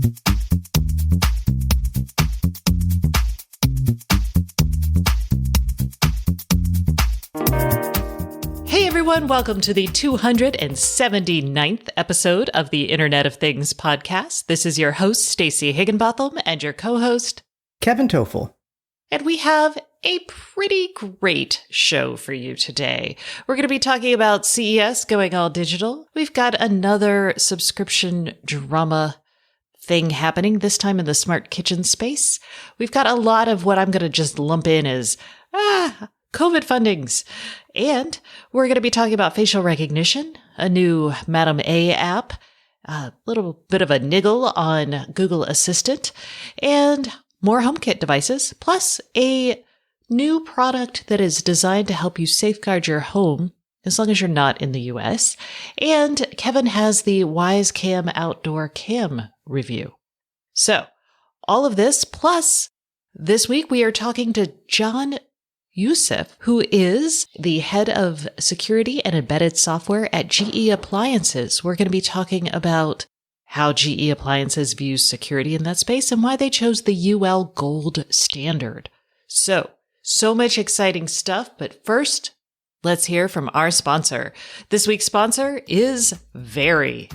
Hey everyone, welcome to the 279th episode of the Internet of Things podcast. This is your host, Stacey Higginbotham, and your co-host, Kevin Toffel. And we have a pretty great show for you today. We're going to be talking about CES going all digital. We've got another subscription drama thing happening, this time in the smart kitchen space. We've got a lot of what I'm going to just lump in as, COVID fundings. And we're going to be talking about facial recognition, a new Madam A app, a little bit of a niggle on Google Assistant, and more HomeKit devices, plus a new product that is designed to help you safeguard your home as long as you're not in the US. And Kevin has the WiseCam Outdoor Cam review. So all of this, plus this week we are talking to John Youssef, who is the head of security and embedded software at GE Appliances. We're going to be talking about how GE Appliances views security in that space and why they chose the UL Gold standard. So much exciting stuff. But first, let's hear from our sponsor. This week's sponsor is Very.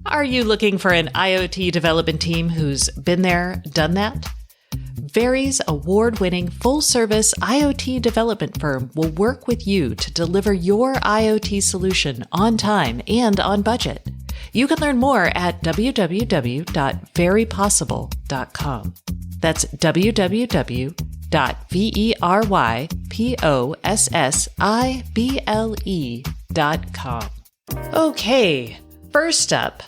Are you looking for an IoT development team who's been there, done that? Very's award-winning full-service IoT development firm will work with you to deliver your IoT solution on time and on budget. You can learn more at www.verypossible.com. That's www.verypossible.com. Okay, first up,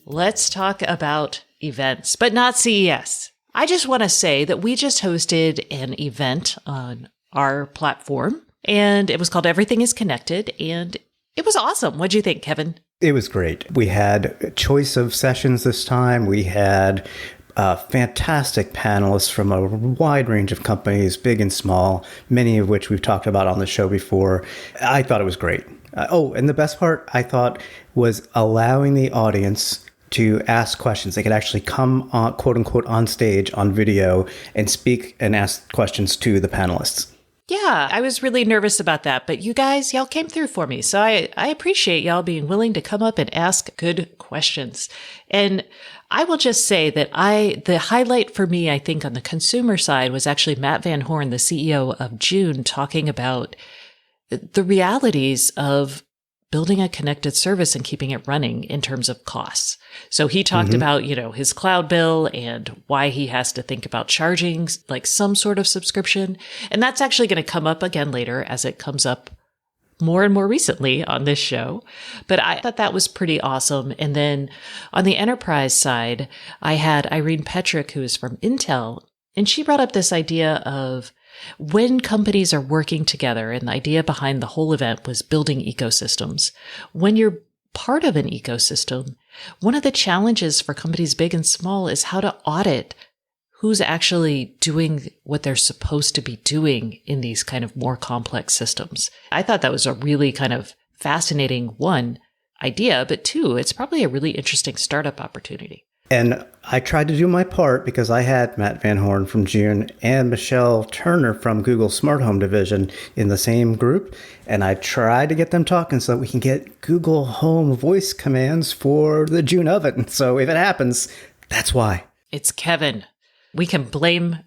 let's talk about events, but not CES. I just want to say that we just hosted an event on our platform, and it was called Everything is Connected, and it was awesome. What'd you think, Kevin? It was great. We had a choice of sessions this time. We had fantastic panelists from a wide range of companies, big and small, many of which we've talked about on the show before. I thought it was great. And the best part, I thought, was allowing the audience to ask questions. They could actually come on, quote unquote, on stage on video and speak and ask questions to the panelists. Yeah, I was really nervous about that, but you guys, y'all came through for me. So I appreciate y'all being willing to come up and ask good questions. And I will just say that the highlight for me, I think on the consumer side was actually Matt Van Horn, the CEO of June, talking about the realities of building a connected service and keeping it running in terms of costs. So he talked about, his cloud bill and why he has to think about charging like some sort of subscription. And that's actually going to come up again later as it comes up more and more recently on this show. But I thought that was pretty awesome. And then on the enterprise side, I had Irene Petrick, who is from Intel, and she brought up this idea of when companies are working together, and the idea behind the whole event was building ecosystems. When you're part of an ecosystem, one of the challenges for companies big and small is how to audit who's actually doing what they're supposed to be doing in these kind of more complex systems. I thought that was a really kind of fascinating, one, idea, but two, it's probably a really interesting startup opportunity. And I tried to do my part because I had Matt Van Horn from June and Michelle Turner from Google Smart Home Division in the same group. And I tried to get them talking so that we can get Google Home voice commands for the June oven. So if it happens, that's why. It's Kevin. We can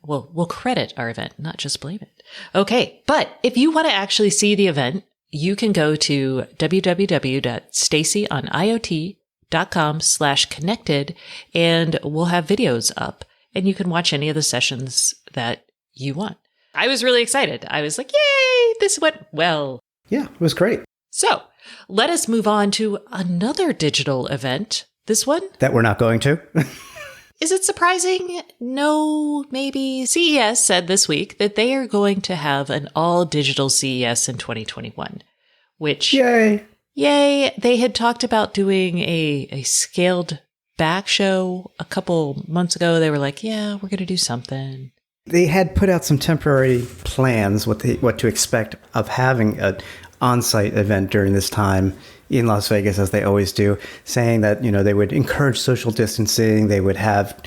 we'll credit our event, not just blame it. Okay, but if you want to actually see the event, you can go to www.staceyoniot.com/connected, and we'll have videos up, and you can watch any of the sessions that you want. I was really excited. I was like, yay, this went well. Yeah, it was great. So let us move on to another digital event. This one? That we're not going to? Is it surprising? No, maybe. CES said this week that they are going to have an all-digital CES in 2021, which... Yay! They had talked about doing a scaled back show a couple months ago. They were like, yeah, we're going to do something. They had put out some temporary plans, what to expect of having an on-site event during this time in Las Vegas, as they always do, saying that, they would encourage social distancing. They would have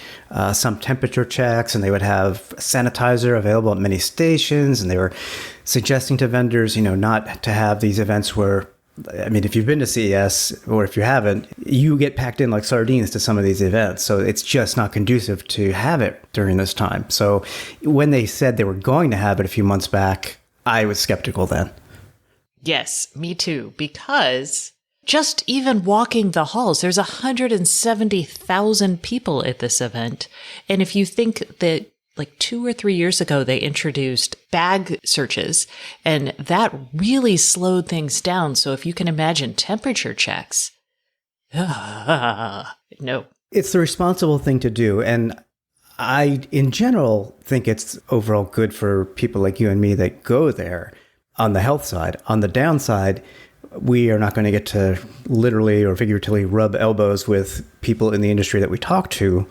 some temperature checks, and they would have sanitizer available at many stations. And they were suggesting to vendors, not to have these events where, if you've been to CES, or if you haven't, you get packed in like sardines to some of these events. So it's just not conducive to have it during this time. So when they said they were going to have it a few months back, I was skeptical then. Yes, me too. Because just even walking the halls, there's 170,000 people at this event. And if you think that like 2 or 3 years ago, they introduced bag searches, and that really slowed things down. So if you can imagine temperature checks, no. It's the responsible thing to do. And I, in general, think it's overall good for people like you and me that go there on the health side. On the downside, we are not going to get to literally or figuratively rub elbows with people in the industry that we talk to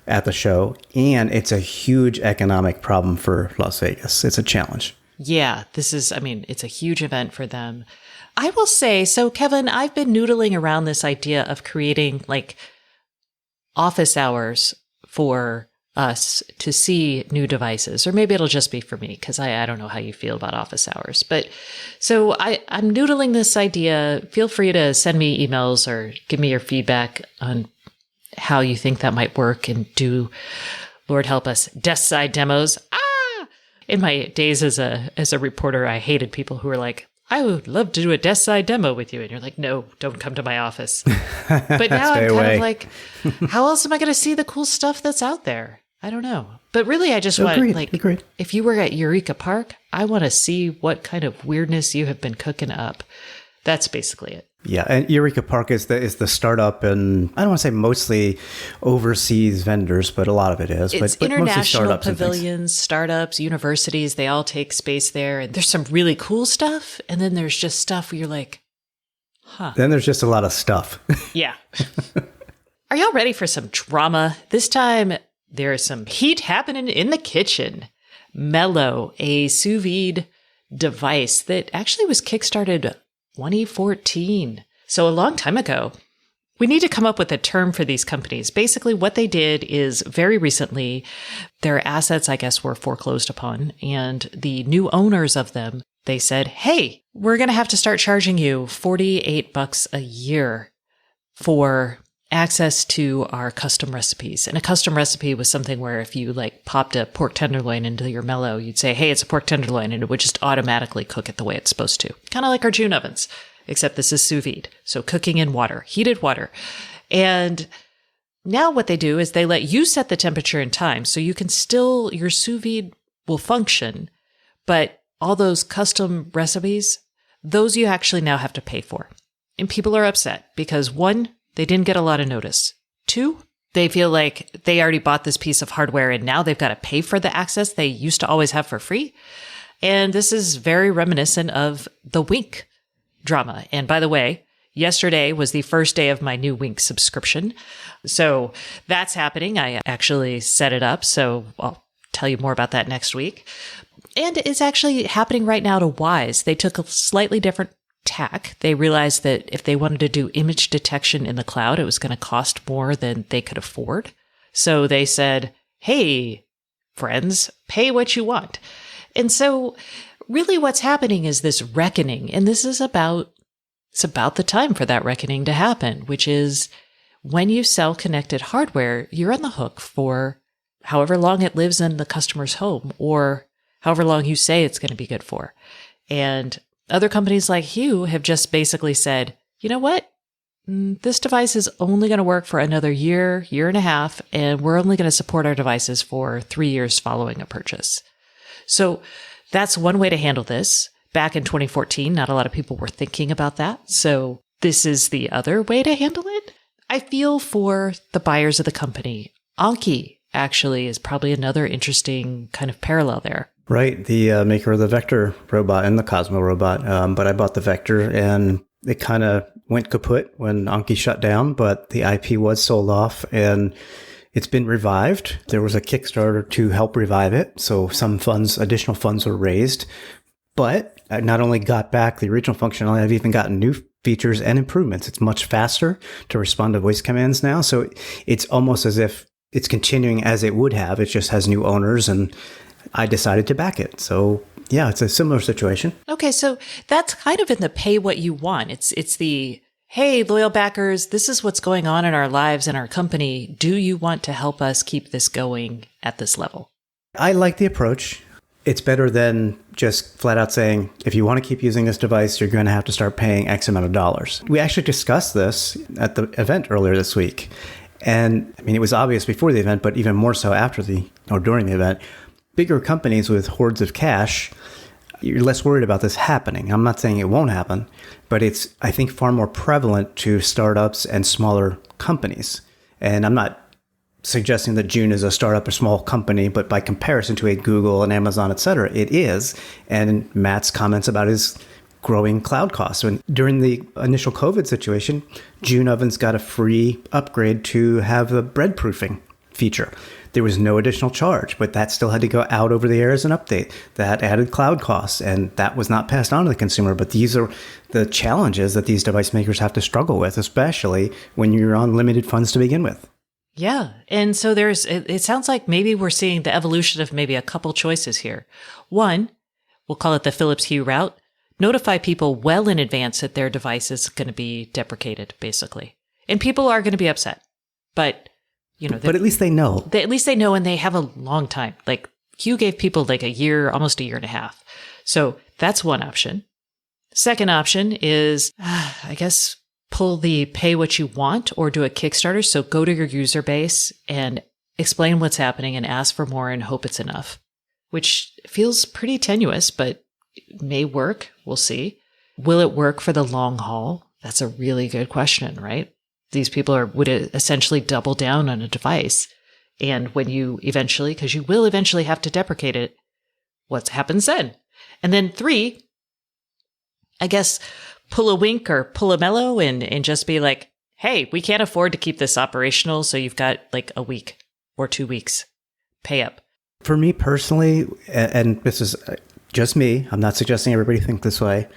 at the show. And it's a huge economic problem for Las Vegas. It's a challenge. Yeah, it's a huge event for them. I will say, so Kevin, I've been noodling around this idea of creating like office hours for us to see new devices, or maybe it'll just be for me, because I don't know how you feel about office hours. But so I'm noodling this idea. Feel free to send me emails or give me your feedback on how you think that might work, and do, Lord help us, desk side demos. In my days as a reporter, I hated people who were like, I would love to do a desk side demo with you. And you're like, no, don't come to my office. But now I'm kind of like, how else am I going to see the cool stuff that's out there? I don't know. But really, I just want, Agreed. If you were at Eureka Park, I want to see what kind of weirdness you have been cooking up. That's basically it. Yeah, and Eureka Park is the startup, and I don't want to say mostly overseas vendors, but a lot of it is. It's but international mostly pavilions, startups, universities, they all take space there. And there's some really cool stuff, and then there's just stuff where you're like, huh. Then there's just a lot of stuff. Yeah. Are y'all ready for some drama? This time, there is some heat happening in the kitchen. Mellow, a sous vide device that actually was kickstarted 2014. So a long time ago. We need to come up with a term for these companies. Basically, what they did is very recently, their assets, I guess, were foreclosed upon. And the new owners of them, they said, hey, we're going to have to start charging you $48 a year for access to our custom recipes. And a custom recipe was something where if you like popped a pork tenderloin into your Mellow, you'd say, hey, it's a pork tenderloin, and it would just automatically cook it the way it's supposed to. Kind of like our June ovens, except this is sous vide. So cooking in water, heated water. And now what they do is they let you set the temperature and time. So you can still, your sous vide will function, but all those custom recipes, those you actually now have to pay for. And people are upset because 1, they didn't get a lot of notice. 2, they feel like they already bought this piece of hardware and now they've got to pay for the access they used to always have for free. And this is very reminiscent of the Wink drama. And by the way, yesterday was the first day of my new Wink subscription. So that's happening. I actually set it up. So I'll tell you more about that next week. And it's actually happening right now to Wise. They took a slightly different tack. They realized that if they wanted to do image detection in the cloud, it was going to cost more than they could afford. So they said, hey, friends, pay what you want. And so really what's happening is this reckoning. And this is it's about the time for that reckoning to happen, which is when you sell connected hardware, you're on the hook for however long it lives in the customer's home or however long you say it's going to be good for. And other companies like Hue have just basically said, you know what? This device is only going to work for another year, year and a half, and we're only going to support our devices for 3 years following a purchase. So that's one way to handle this. Back in 2014, not a lot of people were thinking about that. So this is the other way to handle it. I feel for the buyers of the company. Anki actually is probably another interesting kind of parallel there. Right, the maker of the Vector robot and the Cosmo robot. But I bought the Vector and it kind of went kaput when Anki shut down, but the IP was sold off and it's been revived. There was a Kickstarter to help revive it. So some additional funds were raised. But I not only got back the original functionality, I've even gotten new features and improvements. It's much faster to respond to voice commands now. So it's almost as if it's continuing as it would have. It just has new owners, and I decided to back it. So yeah, it's a similar situation. Okay, so that's kind of in the pay what you want. It's the, hey, loyal backers, this is what's going on in our lives and our company. Do you want to help us keep this going at this level? I like the approach. It's better than just flat out saying, if you want to keep using this device, you're going to have to start paying X amount of dollars. We actually discussed this at the event earlier this week. And I mean, it was obvious before the event, but even more so after or during the event. Bigger companies with hordes of cash, you're less worried about this happening. I'm not saying it won't happen, but it's, I think, far more prevalent to startups and smaller companies. And I'm not suggesting that June is a startup or small company, but by comparison to a Google and Amazon, et cetera, it is. And Matt's comments about his growing cloud costs. And during the initial COVID situation, June Ovens got a free upgrade to have a bread proofing feature. There was no additional charge, but that still had to go out over the air as an update. That added cloud costs, and that was not passed on to the consumer. But these are the challenges that these device makers have to struggle with, especially when you're on limited funds to begin with. Yeah. And so it sounds like maybe we're seeing the evolution of maybe a couple choices here. One, we'll call it the Philips Hue route. Notify people well in advance that their device is going to be deprecated, basically. And people are going to be upset. But but at least they know. At least they know, and they have a long time. Like Hue gave people like a year, almost a year and a half. So that's one option. Second option is, I guess, pull the pay what you want or do a Kickstarter. So go to your user base and explain what's happening and ask for more and hope it's enough, which feels pretty tenuous, but may work. We'll see. Will it work for the long haul? That's a really good question, right? These people would essentially double down on a device. And when you eventually, because you will eventually have to deprecate it, what happens then? And then 3, I guess, pull a wink or pull a mellow and just be like, hey, we can't afford to keep this operational. So you've got like a week or 2 weeks. Pay up. For me personally, and this is just me, I'm not suggesting everybody think this way,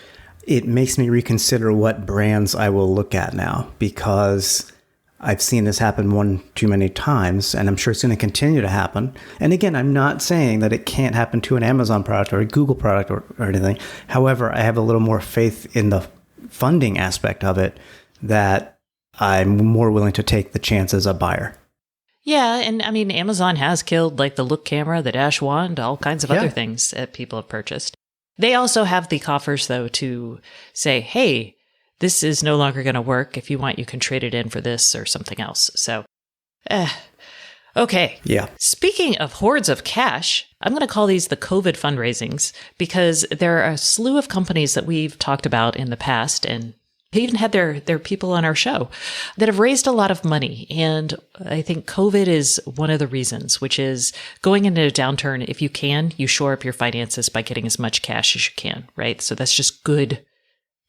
it makes me reconsider what brands I will look at now, because I've seen this happen one too many times, and I'm sure it's going to continue to happen. And again, I'm not saying that it can't happen to an Amazon product or a Google product or anything. However, I have a little more faith in the funding aspect of it that I'm more willing to take the chance as a buyer. Yeah, and I mean, Amazon has killed like the Look camera, the Dash Wand, all kinds of other things that people have purchased. They also have the coffers, though, to say, hey, this is no longer going to work. If you want, you can trade it in for this or something else. So, okay. Yeah. Speaking of hordes of cash, I'm going to call these the COVID fundraisings, because there are a slew of companies that we've talked about in the past, and they even had their people on our show that have raised a lot of money. And I think COVID is one of the reasons, which is going into a downturn. If you can, you shore up your finances by getting as much cash as you can, right? So that's just good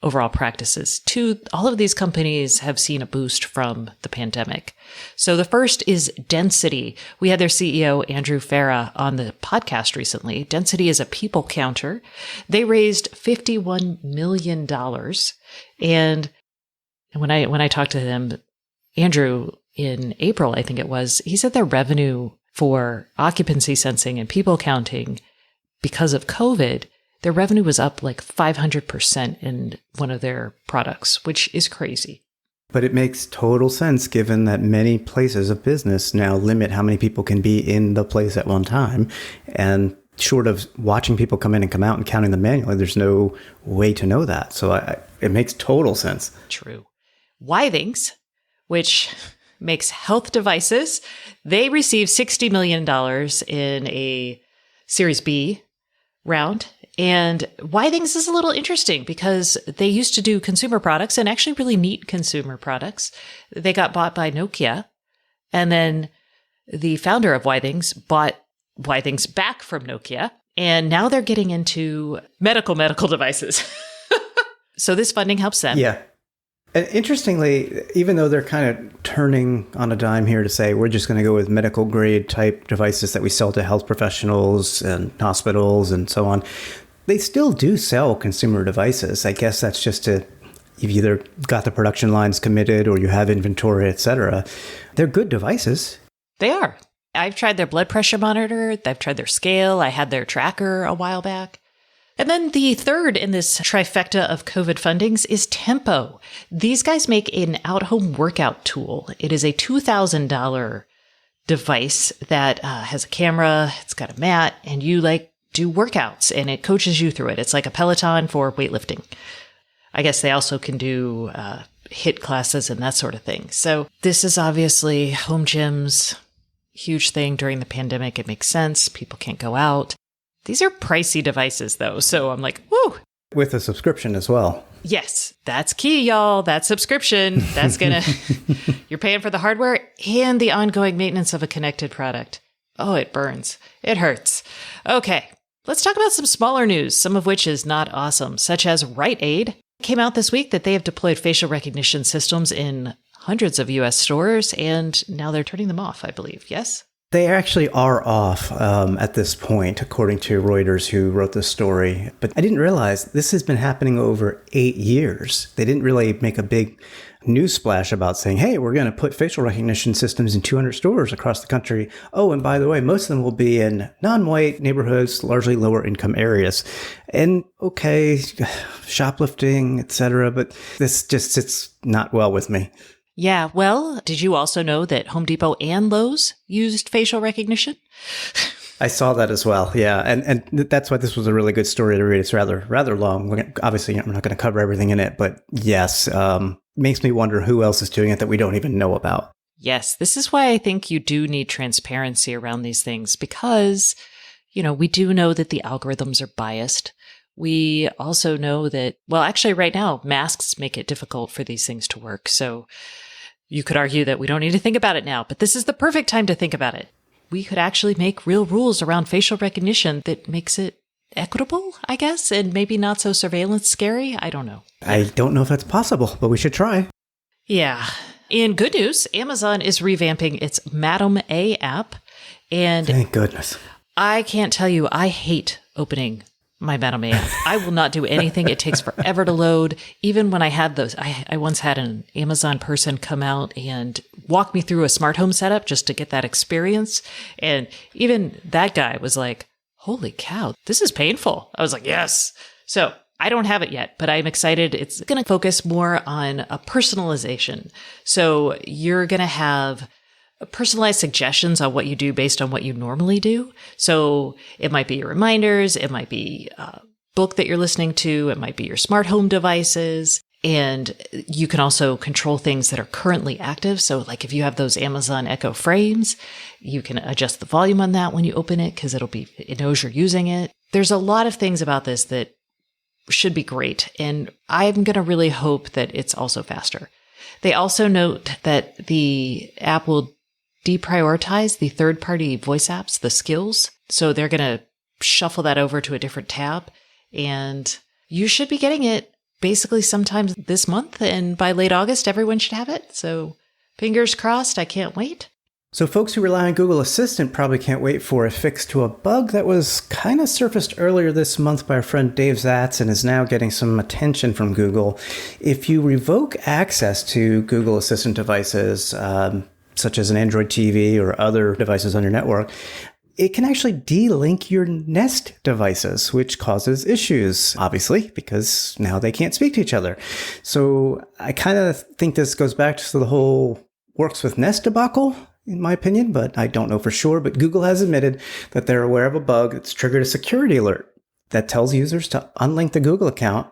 overall practices. 2, all of these companies have seen a boost from the pandemic. So the first is Density. We had their CEO, Andrew Farah, on the podcast recently. Density is a people counter. They raised $51 million. And when I talked to him, Andrew, in April, I think it was, he said their revenue for occupancy sensing and people counting because of COVID, their revenue was up like 500% in one of their products, which is crazy. But it makes total sense given that many places of business now limit how many people can be in the place at one time. And short of watching people come in and come out and counting them manually, there's no way to know that. So it makes total sense. True. Withings, which makes health devices, they received $60 million in a Series B round. And Withings is a little interesting because they used to do consumer products, and actually really neat consumer products. They got bought by Nokia. And then the founder of Withings bought Withings back from Nokia. And now they're getting into medical devices. So this funding helps them. Yeah. And interestingly, even though they're kind of turning on a dime here to say we're just going to go with medical grade type devices that we sell to health professionals and hospitals and so on, they still do sell consumer devices. I guess that's just to you've either got the production lines committed or you have inventory, etc. They're good devices. They are. I've tried their blood pressure monitor. I've tried their scale. I had their tracker a while back. And then the third in this trifecta of COVID fundings is Tempo. These guys make an out-home workout tool. It is a $2,000 device that has a camera, it's got a mat, and you do workouts, and it coaches you through it. It's like a Peloton for weightlifting. I guess they also can do HIIT classes and that sort of thing. So this is obviously home gyms, huge thing during the pandemic. It makes sense. People can't go out. These are pricey devices, though, so I'm like, woo! With a subscription as well. Yes, that's key, y'all. That subscription. That's you're paying for the hardware and the ongoing maintenance of a connected product. Oh, it burns. It hurts. Okay, let's talk about some smaller news, some of which is not awesome, such as Rite Aid. It came out this week that they have deployed facial recognition systems in hundreds of U.S. stores, and now they're turning them off, I believe. Yes? They actually are off at this point, according to Reuters, who wrote this story. But I didn't realize this has been happening over 8 years. They didn't really make a big news splash about saying, hey, we're going to put facial recognition systems in 200 stores across the country. Oh, and by the way, most of them will be in non-white neighborhoods, largely lower income areas. And okay, shoplifting, etc. But this just sits not well with me. Yeah, well, did you also know that Home Depot and Lowe's used facial recognition? I saw that as well, yeah. And that's why this was a really good story to read. It's rather long. Obviously, I'm not going to cover everything in it, but yes, makes me wonder who else is doing it that we don't even know about. Yes, this is why I think you do need transparency around these things because, we do know that the algorithms are biased. We also know that, well, actually right now, masks make it difficult for these things to work. So you could argue that we don't need to think about it now, but this is the perfect time to think about it. We could actually make real rules around facial recognition that makes it equitable, I guess, and maybe not so surveillance scary. I don't know. I don't know if that's possible, but we should try. Yeah. In good news, Amazon is revamping its Madam A app. And thank goodness. I can't tell you, I hate opening my Madam A app. I will not do anything. It takes forever to load. Even when I had those, I once had an Amazon person come out and walk me through a smart home setup just to get that experience. And even that guy was like, holy cow, this is painful. I was like, yes. So I don't have it yet, but I'm excited. It's going to focus more on a personalization. So you're going to have personalized suggestions on what you do based on what you normally do. So it might be your reminders, it might be a book that you're listening to, it might be your smart home devices, and you can also control things that are currently active. So like if you have those Amazon Echo frames, you can adjust the volume on that when you open it because it knows you're using it. There's a lot of things about this that should be great, and I'm going to really hope that it's also faster. They also note that the app will deprioritize the third-party voice apps, the skills. So they're going to shuffle that over to a different tab. And you should be getting it basically sometime this month. And by late August, everyone should have it. So fingers crossed. I can't wait. So folks who rely on Google Assistant probably can't wait for a fix to a bug that was kind of surfaced earlier this month by our friend Dave Zatz and is now getting some attention from Google. If you revoke access to Google Assistant devices, such as an Android TV or other devices on your network, it can actually de-link your Nest devices, which causes issues, obviously, because now they can't speak to each other. So I kind of think this goes back to the whole works with Nest debacle, in my opinion, but I don't know for sure. But Google has admitted that they're aware of a bug that's triggered a security alert that tells users to unlink the Google account.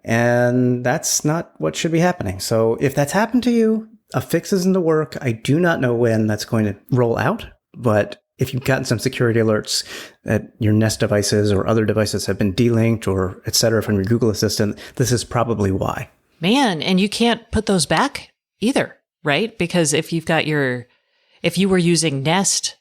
And that's not what should be happening. So if that's happened to you, a fix is in the work. I do not know when that's going to roll out, but if you've gotten some security alerts that your Nest devices or other devices have been delinked or et cetera from your Google Assistant, this is probably why. Man, and you can't put those back either, right? Because if you were using Nest,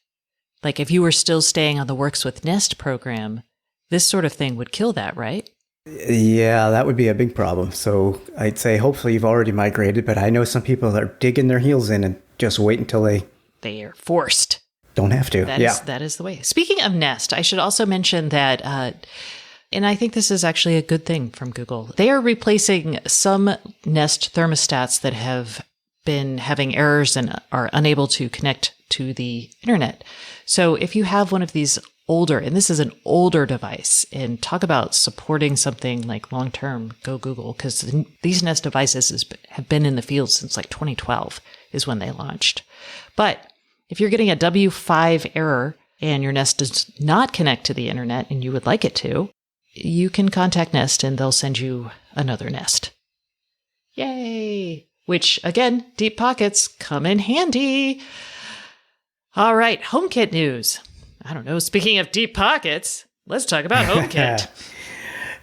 like if you were still staying on the Works with Nest program, this sort of thing would kill that, right? Yeah, that would be a big problem. So I'd say hopefully you've already migrated, but I know some people are digging their heels in and just wait until they are forced. Don't have to. That is the way. Speaking of Nest, I should also mention that And I think this is actually a good thing from Google. They are replacing some Nest thermostats that have been having errors and are unable to connect to the internet. So if you have one of these older, and this is an older device, and talk about supporting something like long-term, go Google, because these Nest devices have been in the field since like 2012 is when they launched. But if you're getting a W5 error and your Nest does not connect to the internet and you would like it to, you can contact Nest and they'll send you another Nest. Yay! Which, again, deep pockets come in handy. All right, HomeKit news. I don't know, speaking of deep pockets, let's talk about HomeKit.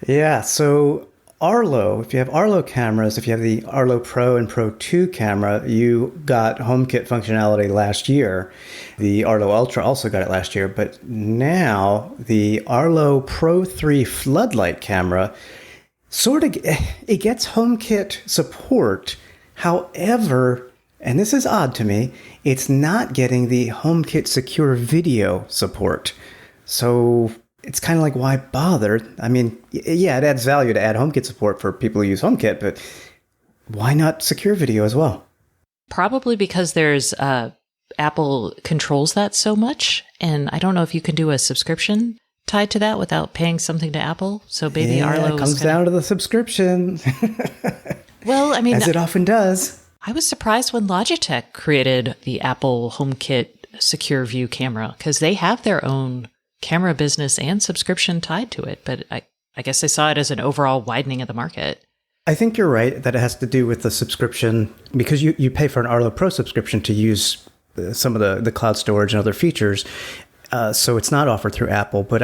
Yeah, so Arlo, if you have Arlo cameras, if you have the Arlo Pro and Pro 2 camera, you got HomeKit functionality last year. The Arlo Ultra also got it last year, but now the Arlo Pro 3 floodlight camera it gets HomeKit support. However, and this is odd to me, it's not getting the HomeKit secure video support. So it's kind of like, why bother? I mean, yeah, it adds value to add HomeKit support for people who use HomeKit, but why not secure video as well? Probably because there's Apple controls that so much. And I don't know if you can do a subscription tied to that without paying something to Apple. So maybe Arlo comes down to the subscription. Well, I mean, as it often does. I was surprised when Logitech created the Apple HomeKit Secure View camera because they have their own camera business and subscription tied to it. But I guess they saw it as an overall widening of the market. I think you're right that it has to do with the subscription because you pay for an Arlo Pro subscription to use some of the cloud storage and other features. So it's not offered through Apple. But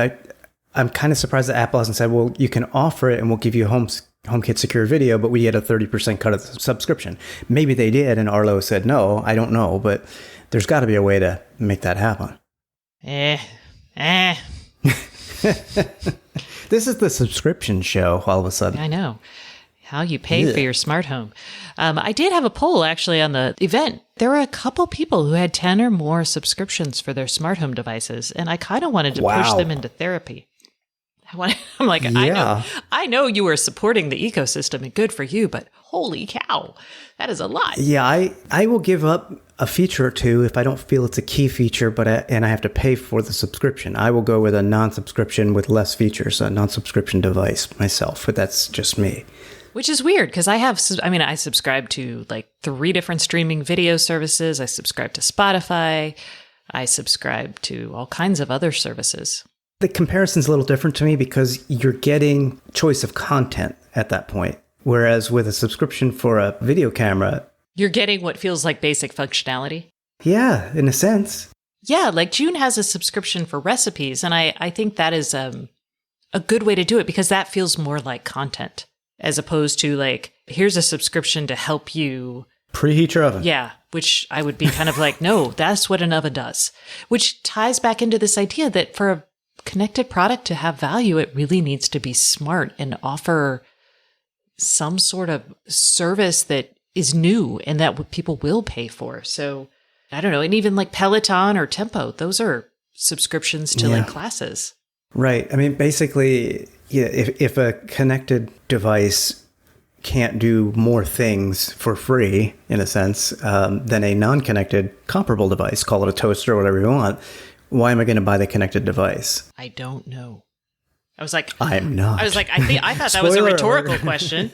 I'm kind of surprised that Apple hasn't said, well, you can offer it and we'll give you HomeKit Secure Video, but we get a 30% cut of the subscription. Maybe they did, and Arlo said no. I don't know, but there's got to be a way to make that happen. This is the subscription show all of a sudden. I know. How you pay for your smart home. I did have a poll actually on the event. There were a couple people who had 10 or more subscriptions for their smart home devices, and I kind of wanted to push them into therapy. I'm like, I know you are supporting the ecosystem and good for you, but holy cow, that is a lot. Yeah, I will give up a feature or two if I don't feel it's a key feature, and I have to pay for the subscription. I will go with a non-subscription with less features, a non-subscription device myself, but that's just me. Which is weird because I subscribe to like 3 different streaming video services. I subscribe to Spotify. I subscribe to all kinds of other services. The comparison's a little different to me because you're getting choice of content at that point. Whereas with a subscription for a video camera, you're getting what feels like basic functionality. Yeah, in a sense. Yeah, like June has a subscription for recipes. And I think that is a good way to do it because that feels more like content as opposed to like, here's a subscription to help you preheat your oven. Yeah, which I would be kind of like, no, that's what an oven does. Which ties back into this idea that for a connected product to have value, it really needs to be smart and offer some sort of service that is new and that people will pay for. So I don't know. And even like Peloton or Tempo, those are subscriptions to like classes. Right. I mean, basically, if a connected device can't do more things for free, in a sense, than a non-connected comparable device, call it a toaster or whatever you want, why am I going to buy the connected device? I don't know. I was like, I'm not. I was like, I thought that was a rhetorical question.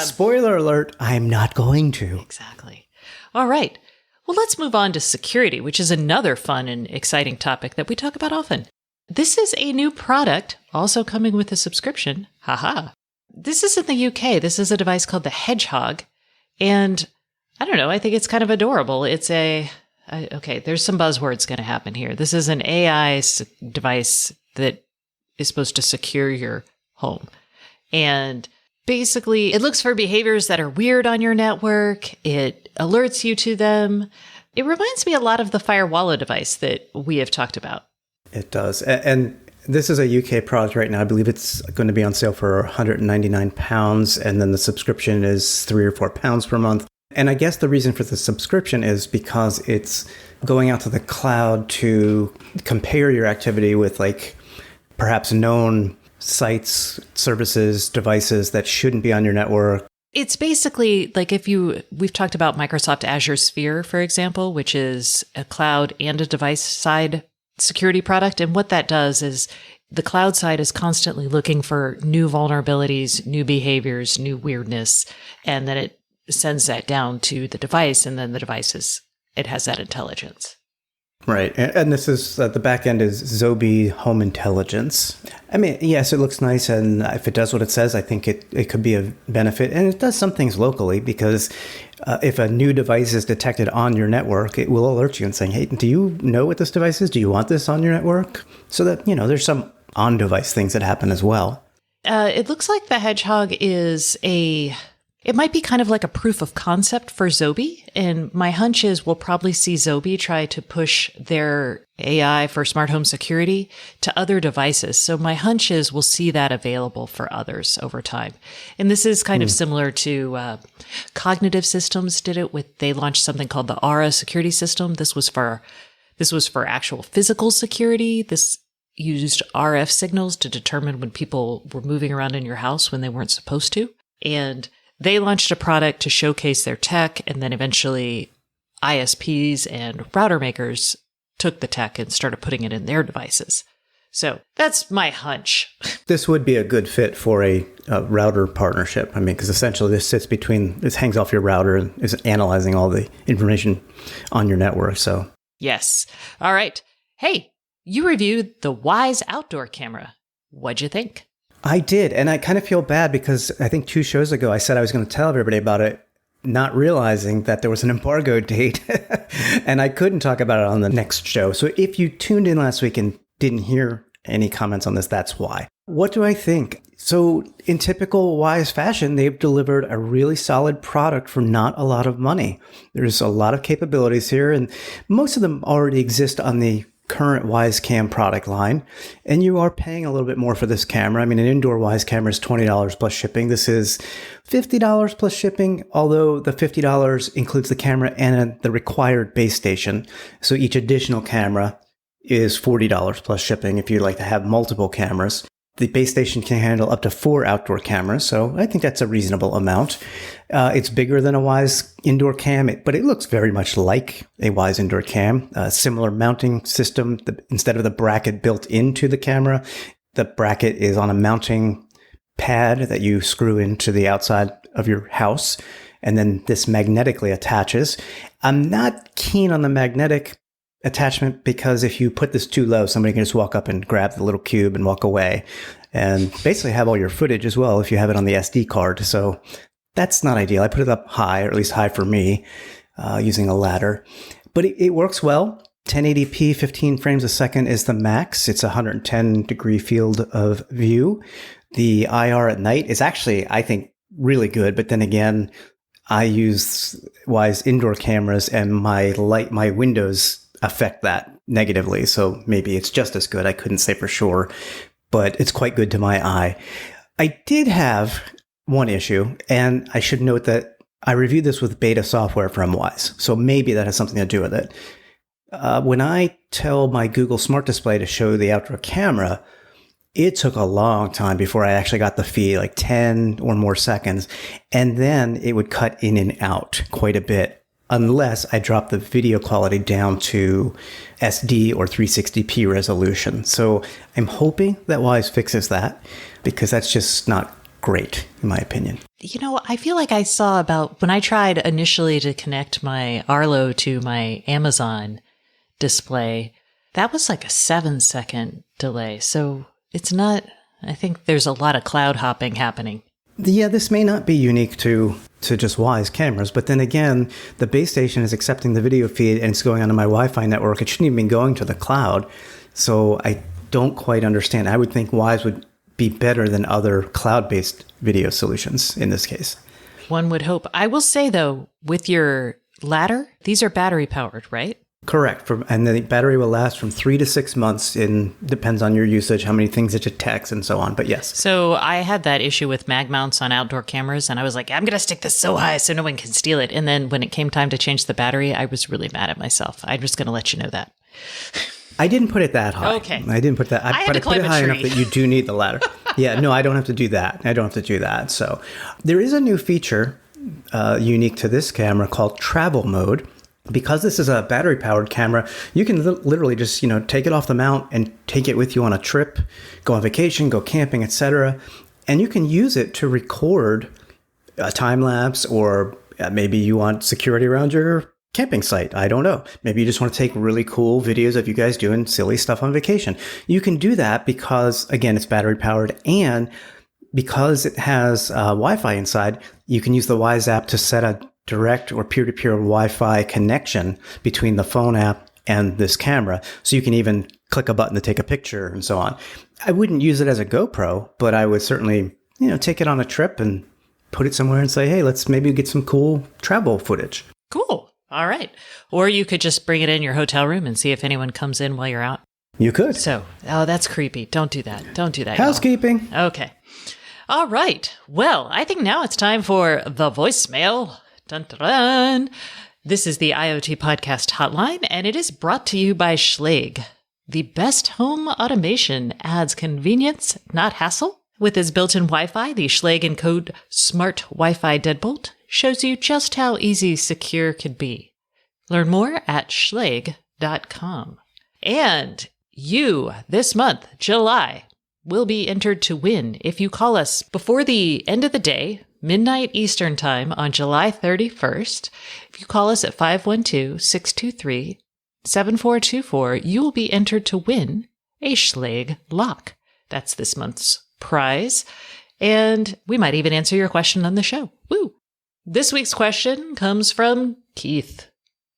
Spoiler alert, I'm not going to. Exactly. All right. Well, let's move on to security, which is another fun and exciting topic that we talk about often. This is a new product, also coming with a subscription. Haha. This is in the UK. This is a device called the Hedgehog. And I don't know, I think it's kind of adorable. It's okay, there's some buzzwords going to happen here. This is an AI device that is supposed to secure your home. And basically, it looks for behaviors that are weird on your network. It alerts you to them. It reminds me a lot of the Firewalla device that we have talked about. It does. And this is a UK product right now. I believe it's going to be on sale for £199. And then the subscription is £3 or £4 per month. And I guess the reason for the subscription is because it's going out to the cloud to compare your activity with like perhaps known sites, services, devices that shouldn't be on your network. It's basically like we've talked about Microsoft Azure Sphere, for example, which is a cloud and a device side security product. And what that does is the cloud side is constantly looking for new vulnerabilities, new behaviors, new weirdness, and then it sends that down to the device, and then the device it has that intelligence. Right. And this is, the back end is Zobi Home Intelligence. I mean, yes, it looks nice. And if it does what it says, I think it could be a benefit. And it does some things locally because if a new device is detected on your network, it will alert you and saying, hey, do you know what this device is? Do you want this on your network? So that, there's some on-device things that happen as well. It looks like the Hedgehog it might be kind of like a proof of concept for Zobi. And my hunch is we'll probably see Zobi try to push their AI for smart home security to other devices. So my hunch is we'll see that available for others over time. And this is kind of similar to Cognitive Systems did it they launched something called the Aura security system. This was for actual physical security. This used RF signals to determine when people were moving around in your house when they weren't supposed to. And they launched a product to showcase their tech, and then eventually ISPs and router makers took the tech and started putting it in their devices. So that's my hunch. This would be a good fit for a router partnership. I mean, because essentially this hangs off your router and is analyzing all the information on your network. So yes. All right. Hey, you reviewed the Wyze outdoor camera. What'd you think? I did. And I kind of feel bad because I think 2 shows ago, I said I was going to tell everybody about it, not realizing that there was an embargo date and I couldn't talk about it on the next show. So if you tuned in last week and didn't hear any comments on this, that's why. What do I think? So in typical Wyze fashion, they've delivered a really solid product for not a lot of money. There's a lot of capabilities here, and most of them already exist on the current Wyze Cam product line, and you are paying a little bit more for this camera. I mean, an indoor Wyze camera is $20 plus shipping. This is $50 plus shipping, although the $50 includes the camera and the required base station. So each additional camera is $40 plus shipping if you'd like to have multiple cameras. The base station can handle up to 4 outdoor cameras, so I think that's a reasonable amount. It's bigger than a Wyze indoor cam, but it looks very much like a Wyze indoor cam. Similar mounting system. Instead of the bracket built into the camera, the bracket is on a mounting pad that you screw into the outside of your house, and then this magnetically attaches. I'm not keen on the magnetic attachment because if you put this too low, somebody can just walk up and grab the little cube and walk away and basically have all your footage as well if you have it on the SD card. So that's not ideal. I put it up high, or at least high for me, using a ladder. But it works well. 1080p, 15 frames a second is the max. It's a 110 degree field of view. The IR at night is actually, I think, really good. But then again, I use Wyze indoor cameras and my windows affect that negatively. So maybe it's just as good. I couldn't say for sure, but it's quite good to my eye. I did have one issue, and I should note that I reviewed this with beta software from Wyze. So maybe that has something to do with it. When I tell my Google Smart Display to show the outdoor camera, it took a long time before I actually got the feed, like 10 or more seconds. And then it would cut in and out quite a bit, unless I drop the video quality down to SD or 360p resolution. So I'm hoping that Wyze fixes that, because that's just not great, in my opinion. I feel like I saw when I tried initially to connect my Arlo to my Amazon display, that was like a 7-second delay. So it's not, I think there's a lot of cloud hopping happening. Yeah, this may not be unique to just Wyze cameras, but then again, the base station is accepting the video feed and it's going onto my Wi-Fi network. It shouldn't even be going to the cloud. So I don't quite understand. I would think Wyze would be better than other cloud-based video solutions in this case. One would hope. I will say, though, with your ladder, these are battery powered, right? Correct. And the battery will last from 3 to 6 months. Depends on your usage, how many things it detects, and so on. But yes. So I had that issue with mag mounts on outdoor cameras, and I was like, I'm going to stick this so high so no one can steal it. And then when it came time to change the battery, I was really mad at myself. I'm just going to let you know that. I didn't put it that high. Okay. I didn't put that. But I put it high enough that you do need the ladder. Yeah, no, I don't have to do that. So there is a new feature unique to this camera called travel mode. Because this is a battery-powered camera, you can literally just, take it off the mount and take it with you on a trip, go on vacation, go camping, etc. And you can use it to record a time lapse, or maybe you want security around your camping site. I don't know. Maybe you just want to take really cool videos of you guys doing silly stuff on vacation. You can do that because, again, it's battery-powered, and because it has Wi-Fi inside, you can use the Wise app to set a direct or peer-to-peer Wi-Fi connection between the phone app and this camera. So you can even click a button to take a picture and so on. I wouldn't use it as a GoPro, but I would certainly, take it on a trip and put it somewhere and say, hey, let's maybe get some cool travel footage. Cool. All right. Or you could just bring it in your hotel room and see if anyone comes in while you're out. You could. So, that's creepy. Don't do that. Don't do that. Housekeeping. Y'all. Okay. All right. Well, I think now it's time for the voicemail. Dun, dun, dun. This is the IoT Podcast Hotline, and it is brought to you by Schlage. The best home automation adds convenience, not hassle. With its built-in Wi-Fi, the Schlage Encode Smart Wi-Fi Deadbolt shows you just how easy secure can be. Learn more at schlage.com. And you, this month, July, will be entered to win if you call us before the end of the day, midnight Eastern Time on July 31st. If you call us at 512-623-7424, you will be entered to win a Schlage lock. That's this month's prize. And we might even answer your question on the show. Woo! This week's question comes from Keith.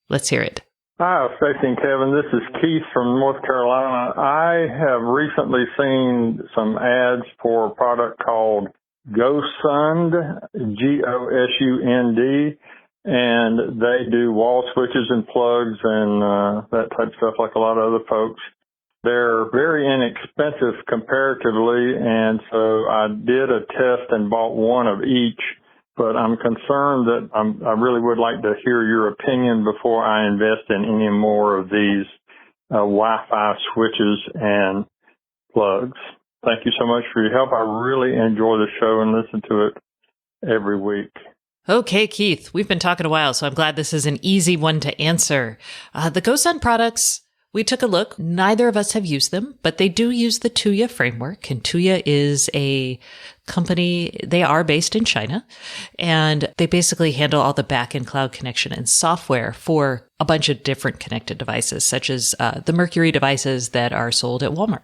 Let's hear it. Hi, Stacey and Kevin. This is Keith from North Carolina. I have recently seen some ads for a product called GoSund, GOSUND, and they do wall switches and plugs and that type of stuff like a lot of other folks. They're very inexpensive comparatively, and so I did a test and bought one of each, but I'm concerned that I really would like to hear your opinion before I invest in any more of these Wi-Fi switches and plugs. Thank you so much for your help. I really enjoy the show and listen to it every week. Okay, Keith, we've been talking a while, so I'm glad this is an easy one to answer. The GoSund products, we took a look. Neither of us have used them, but they do use the Tuya framework. And Tuya is a company, they are based in China, and they basically handle all the back-end cloud connection and software for a bunch of different connected devices, such as the Mercury devices that are sold at Walmart.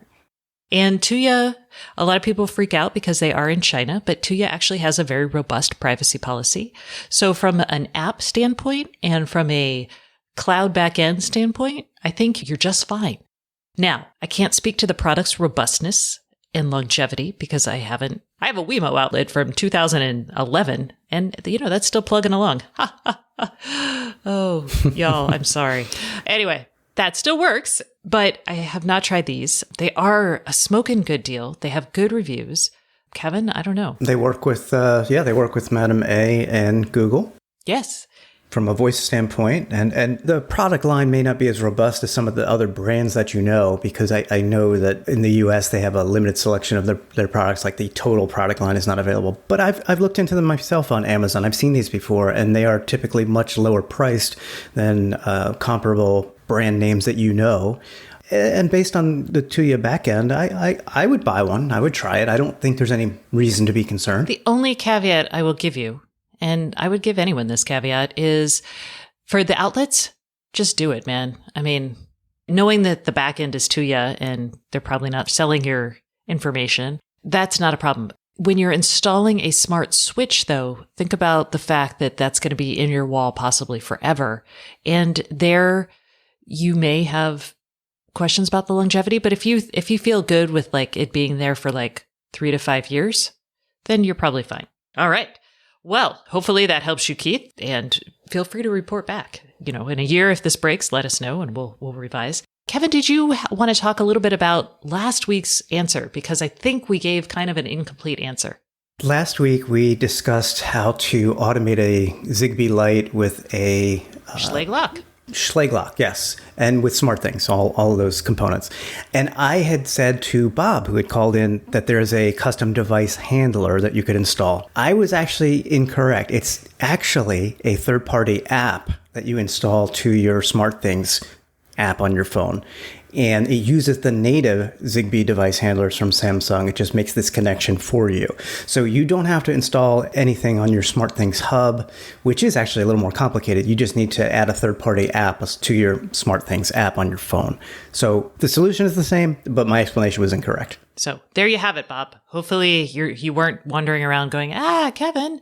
And Tuya, a lot of people freak out because they are in China, but Tuya actually has a very robust privacy policy. So from an app standpoint and from a cloud backend standpoint, I think you're just fine. Now, I can't speak to the product's robustness and longevity because I have a Wemo outlet from 2011 and that's still plugging along. Oh, y'all, I'm sorry. Anyway, that still works, but I have not tried these. They are a smoking good deal. They have good reviews. Kevin, I don't know. They work with, they work with Madam A and Google. Yes. From a voice standpoint, and the product line may not be as robust as some of the other brands that you know, because I know that in the US they have a limited selection of their products, like the total product line is not available. But I've looked into them myself on Amazon. I've seen these before, and they are typically much lower priced than comparable brand names that you know. And based on the Tuya backend, I would buy one. I would try it. I don't think there's any reason to be concerned. The only caveat I will give you, and I would give anyone this caveat, is for the outlets, just do it, man. I mean, knowing that the back end is Tuya and they're probably not selling your information, that's not a problem. When you're installing a smart switch, though, think about the fact that that's going to be in your wall possibly forever. And there you may have questions about the longevity, but if you feel good with like it being there for like 3 to 5 years, then you're probably fine. All right. Well, hopefully that helps you, Keith, and feel free to report back. In a year, if this breaks, let us know and we'll revise. Kevin, did you want to talk a little bit about last week's answer? Because I think we gave kind of an incomplete answer. Last week, we discussed how to automate a Zigbee light with a Schlage lock. Schleglock, yes. And with SmartThings, all of those components. And I had said to Bob, who had called in, that there's a custom device handler that you could install. I was actually incorrect. It's actually a third-party app that you install to your SmartThings app on your phone. And it uses the native Zigbee device handlers from Samsung. It just makes this connection for you. So you don't have to install anything on your SmartThings hub, which is actually a little more complicated. You just need to add a third-party app to your SmartThings app on your phone. So the solution is the same, but my explanation was incorrect. So there you have it, Bob. Hopefully you weren't wandering around going, Kevin,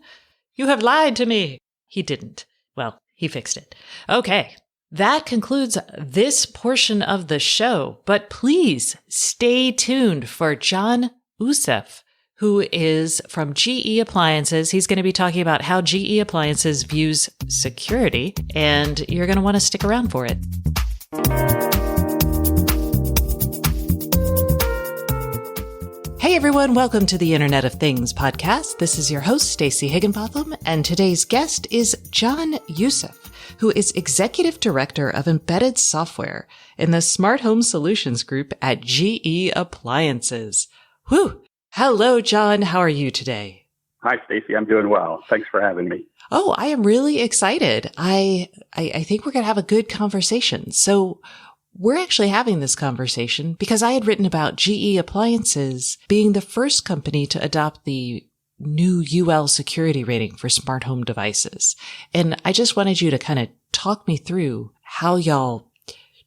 you have lied to me. He didn't. Well, he fixed it. Okay. That concludes this portion of the show, but please stay tuned for John Usef, who is from GE Appliances. He's going to be talking about how GE Appliances views security, and you're going to want to stick around for it. Hey everyone, welcome to the Internet of Things podcast. This is your host, Stacey Higginbotham, and today's guest is John Usef, who is Executive Director of Embedded Software in the Smart Home Solutions Group at GE Appliances. Whew! Hello, John. How are you today? Hi, Stacey. I'm doing well. Thanks for having me. Oh, I am really excited. I think we're going to have a good conversation. So we're actually having this conversation because I had written about GE Appliances being the first company to adopt the new UL security rating for smart home devices. And I just wanted you to kind of talk me through how y'all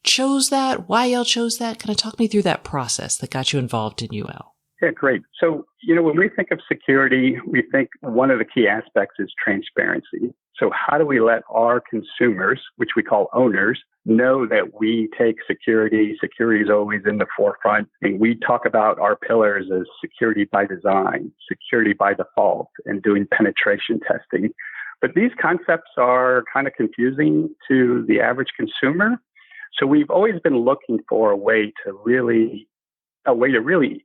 chose that, why y'all chose that, kind of talk me through that process that got you involved in UL. Yeah, great. So, when we think of security, we think one of the key aspects is transparency. So how do we let our consumers, which we call owners, know that we take security? Security is always in the forefront. And we talk about our pillars as security by design, security by default, and doing penetration testing. But these concepts are kind of confusing to the average consumer. So we've always been looking for a way to really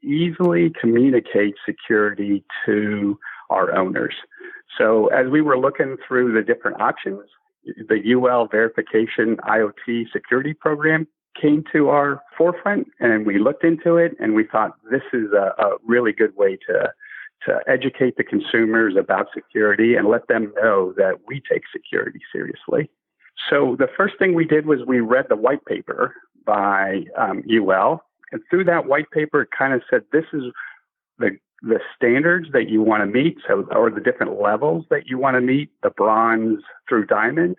easily communicate security to our owners. So as we were looking through the different options, the UL verification IoT security program came to our forefront, and we looked into it, and we thought this is a really good way to educate the consumers about security and let them know that we take security seriously. So the first thing we did was we read the white paper by UL, and through that white paper, it kind of said this is the standards that you want to meet, or the different levels that you want to meet, the bronze through diamond.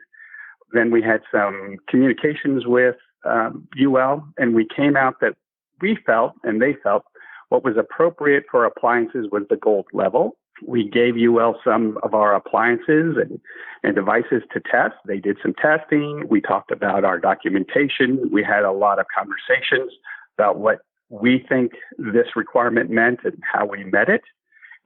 Then we had some communications with UL, and we came out that we felt, and they felt, what was appropriate for appliances was the gold level. We gave UL some of our appliances and devices to test. They did some testing. We talked about our documentation. We had a lot of conversations about what we think this requirement meant and how we met it.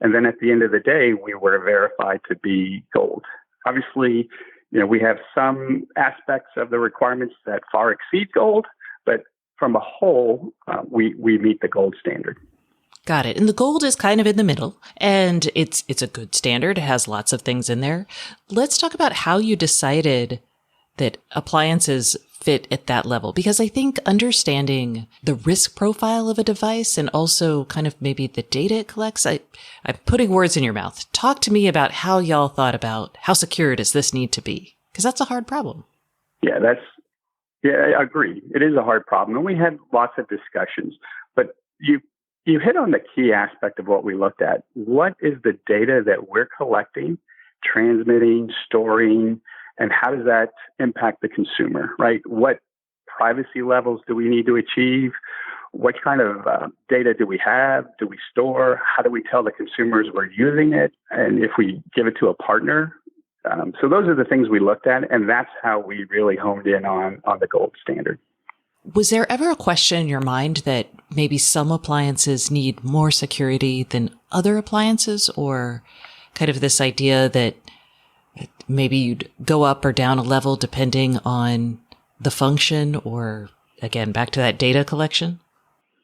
And then at the end of the day, we were verified to be gold. Obviously, we have some aspects of the requirements that far exceed gold, but from a whole, we meet the gold standard. Got it. And the gold is kind of in the middle, and it's a good standard. It has lots of things in there. Let's talk about how you decided that appliances fit at that level, because I think understanding the risk profile of a device and also kind of maybe the data it collects, I'm putting words in your mouth. Talk to me about how y'all thought about how secure does this need to be? Because that's a hard problem. Yeah, I agree. It is a hard problem. And we had lots of discussions, but you hit on the key aspect of what we looked at. What is the data that we're collecting, transmitting, storing, and how does that impact the consumer, right? What privacy levels do we need to achieve? What kind of data do we have? Do we store? How do we tell the consumers we're using it? And if we give it to a partner? So those are the things we looked at, and that's how we really honed in on the gold standard. Was there ever a question in your mind that maybe some appliances need more security than other appliances, or kind of this idea that maybe you'd go up or down a level depending on the function, or again, back to that data collection?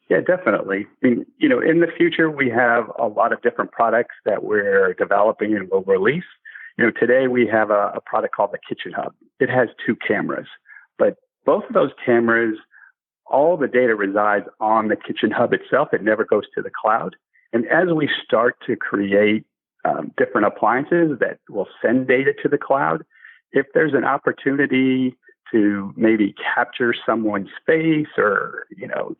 Yeah, definitely. I mean, in the future, we have a lot of different products that we're developing and will release. Today we have a product called the Kitchen Hub. It has 2 cameras. But both of those cameras, all the data resides on the kitchen hub itself. It never goes to the cloud. And as we start to create different appliances that will send data to the cloud, if there's an opportunity to maybe capture someone's face or,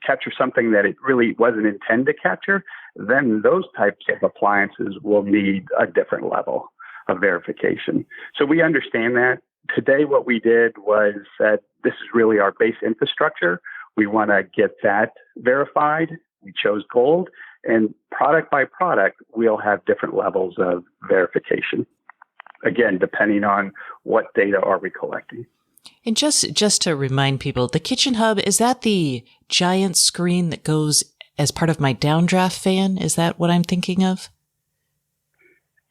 capture something that it really wasn't intended to capture, then those types of appliances will need a different level of verification. So we understand that. Today, what we did was said, this is really our base infrastructure. We want to get that verified. We chose gold, and product by product, we'll have different levels of verification. Again, depending on what data are we collecting. And just to remind people, the kitchen hub, is that the giant screen that goes as part of my downdraft fan? Is that what I'm thinking of?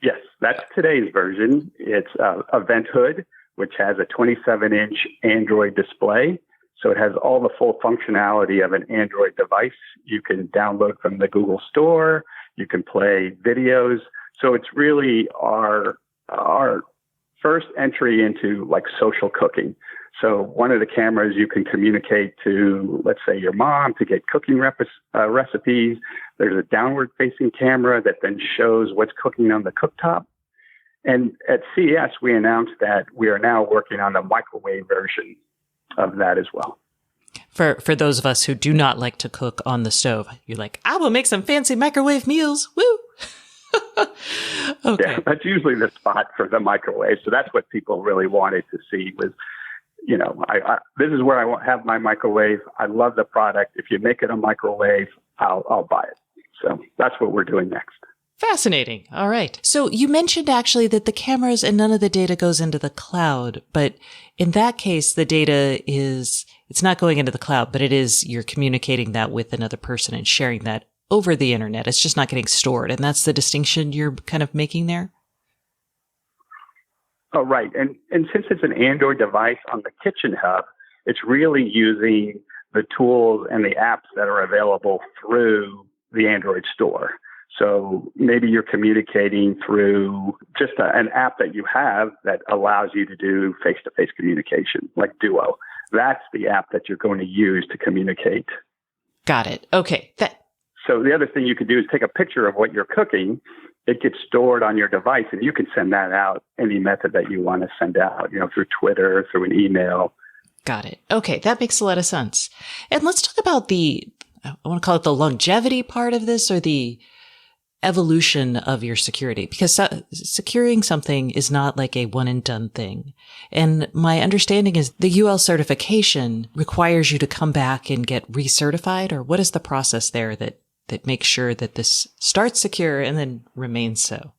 Yes, that's today's version. It's a vent hood, which has a 27-inch Android display. So it has all the full functionality of an Android device. You can download from the Google Store. You can play videos. So it's really our first entry into like social cooking. So one of the cameras you can communicate to, let's say, your mom to get cooking recipes. There's a downward-facing camera that then shows what's cooking on the cooktop. And at CES, we announced that we are now working on the microwave version of that as well. For those of us who do not like to cook on the stove, you're like, I will make some fancy microwave meals. Woo! Okay. Yeah, that's usually the spot for the microwave. So that's what people really wanted to see was, this is where I have my microwave. I love the product. If you make it a microwave, I'll buy it. So that's what we're doing next. Fascinating. All right. So you mentioned actually that the cameras and none of the data goes into the cloud, but in that case, the data it's not going into the cloud, but you're communicating that with another person and sharing that over the internet. It's just not getting stored. And that's the distinction you're kind of making there? Oh, right. And since it's an Android device on the kitchen hub, it's really using the tools and the apps that are available through the Android store. So maybe you're communicating through just an app that you have that allows you to do face-to-face communication, like Duo. That's the app that you're going to use to communicate. Got it. Okay. So the other thing you could do is take a picture of what you're cooking. It gets stored on your device, and you can send that out any method that you want to send out, through Twitter, through an email. Got it. Okay. That makes a lot of sense. And let's talk about I want to call it the longevity part of this, or the evolution of your security, because securing something is not like a one and done thing. And my understanding is the UL certification requires you to come back and get recertified, or what is the process there that makes sure that this starts secure and then remains so?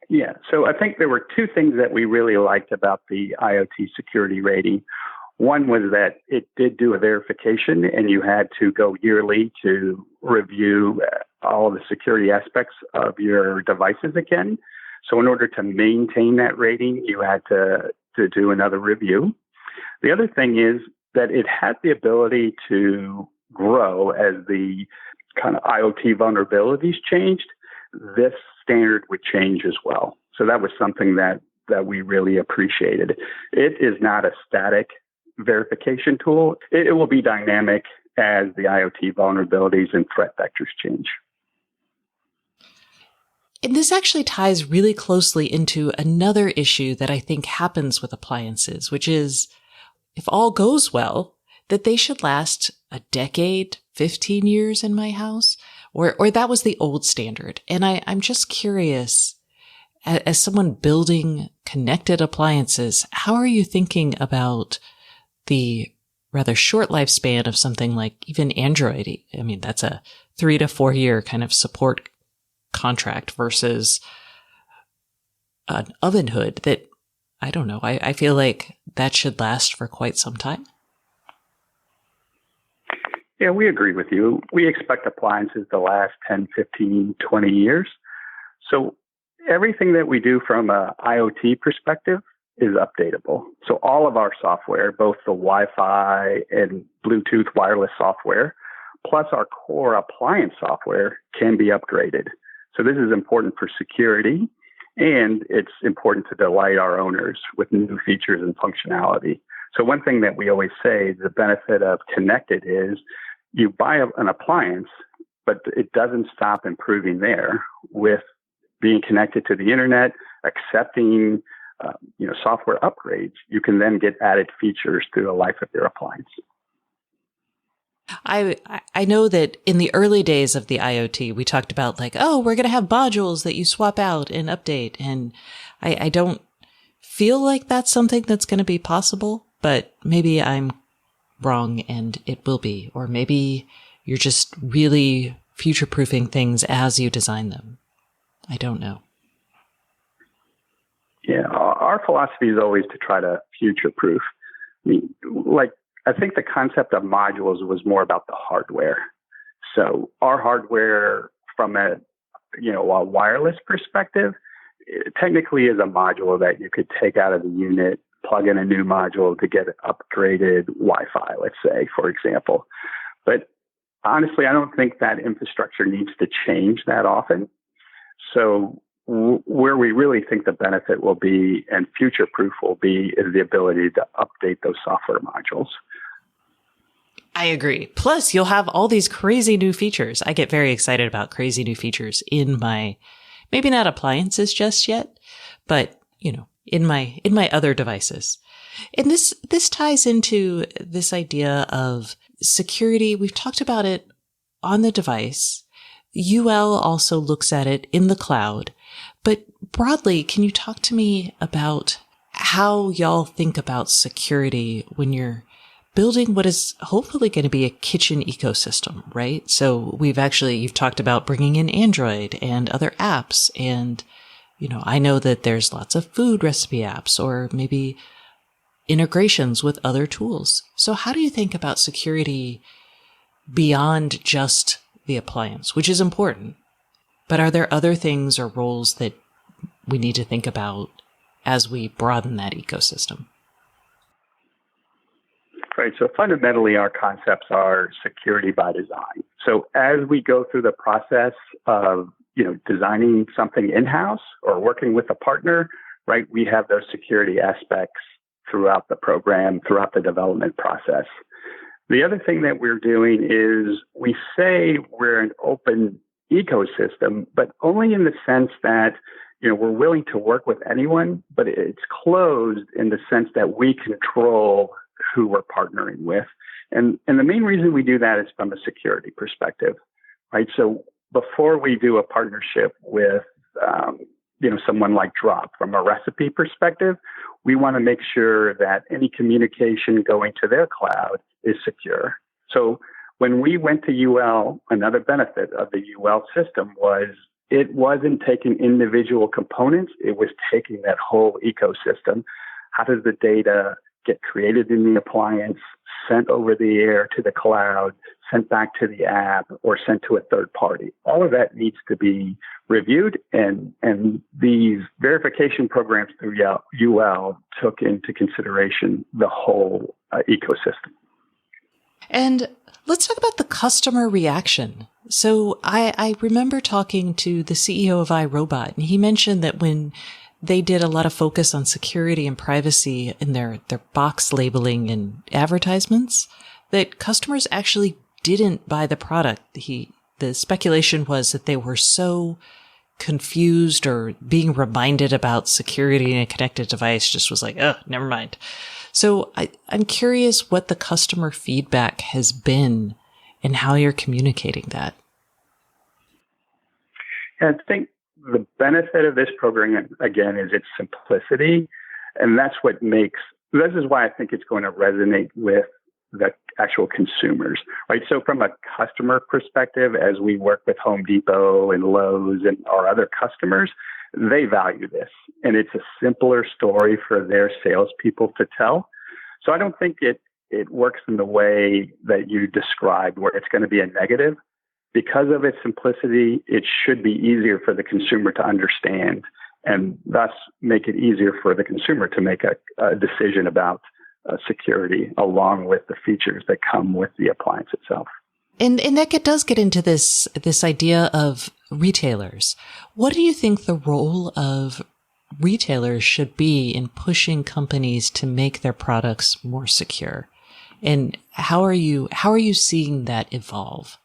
Yeah. So I think there were two things that we really liked about the IoT security rating. One was that it did do a verification, and you had to go yearly to review all the security aspects of your devices again. So in order to maintain that rating, you had to do another review. The other thing is that it had the ability to grow as the kind of IoT vulnerabilities changed. This standard would change as well. So that was something that we really appreciated. It is not a static verification tool. It will be dynamic as the IoT vulnerabilities and threat vectors change. And this actually ties really closely into another issue that I think happens with appliances, which is if all goes well, that they should last a decade, 15 years in my house, or that was the old standard. And I'm just curious, as someone building connected appliances, how are you thinking about the rather short lifespan of something like even Android? I mean, that's a 3 to 4 year kind of support contract versus an oven hood that, I don't know, I feel like that should last for quite some time. Yeah, we agree with you. We expect appliances to last 10, 15, 20 years. So everything that we do from an IoT perspective is updatable. So all of our software, both the Wi-Fi and Bluetooth wireless software, plus our core appliance software can be upgraded. So this is important for security, and it's important to delight our owners with new features and functionality. So one thing that we always say, the benefit of connected is you buy an appliance, but it doesn't stop improving there. With being connected to the internet, accepting software upgrades, you can then get added features through the life of your appliance. I know that in the early days of the IoT, we talked about like, oh, we're going to have modules that you swap out and update. And I don't feel like that's something that's going to be possible, but maybe I'm wrong and it will be. Or maybe you're just really future-proofing things as you design them. I don't know. Yeah, our philosophy is always to try to future-proof. I think the concept of modules was more about the hardware. So our hardware from a wireless perspective, it technically is a module that you could take out of the unit, plug in a new module to get upgraded Wi-Fi, let's say, for example. But honestly, I don't think that infrastructure needs to change that often. So where we really think the benefit will be and future-proof will be is the ability to update those software modules. I agree. Plus, you'll have all these crazy new features. I get very excited about crazy new features in my, maybe not appliances just yet, but, in my other devices. And this ties into this idea of security. We've talked about it on the device. UL also looks at it in the cloud. But broadly, can you talk to me about how y'all think about security when you're building what is hopefully going to be a kitchen ecosystem, right? So you've talked about bringing in Android and other apps. And, I know that there's lots of food recipe apps or maybe integrations with other tools. So how do you think about security beyond just the appliance, which is important? But are there other things or roles that we need to think about as we broaden that ecosystem? Right. So fundamentally, our concepts are security by design. So as we go through the process of, designing something in-house or working with a partner, right, we have those security aspects throughout the program, throughout the development process. The other thing that we're doing is we say we're an open ecosystem, but only in the sense that, we're willing to work with anyone, but it's closed in the sense that we control who we're partnering with. And the main reason we do that is from a security perspective, right? So before we do a partnership with, someone like Drop from a recipe perspective, we want to make sure that any communication going to their cloud is secure. So when we went to UL, another benefit of the UL system was it wasn't taking individual components. It was taking that whole ecosystem. How does the data get created in the appliance, sent over the air to the cloud, sent back to the app, or sent to a third party? All of that needs to be reviewed, and these verification programs through UL took into consideration the whole ecosystem. And let's talk about the customer reaction. So I remember talking to the CEO of iRobot, and he mentioned that when they did a lot of focus on security and privacy in their box labeling and advertisements, that customers actually didn't buy the product. The speculation was that they were so confused or being reminded about security in a connected device just was like, oh, never mind. So I'm curious what the customer feedback has been and how you're communicating that. I think the benefit of this program, again, is its simplicity. And this is why I think it's going to resonate with the actual consumers, right? So from a customer perspective, as we work with Home Depot and Lowe's and our other customers, they value this. And it's a simpler story for their salespeople to tell. So I don't think it works in the way that you described, where it's going to be a negative. Because of its simplicity, it should be easier for the consumer to understand and thus make it easier for the consumer to make a decision about security along with the features that come with the appliance itself. And that does get into this idea of retailers. What do you think the role of retailers should be in pushing companies to make their products more secure? And how are you seeing that evolve?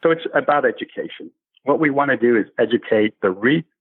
So it's about education. What we want to do is educate the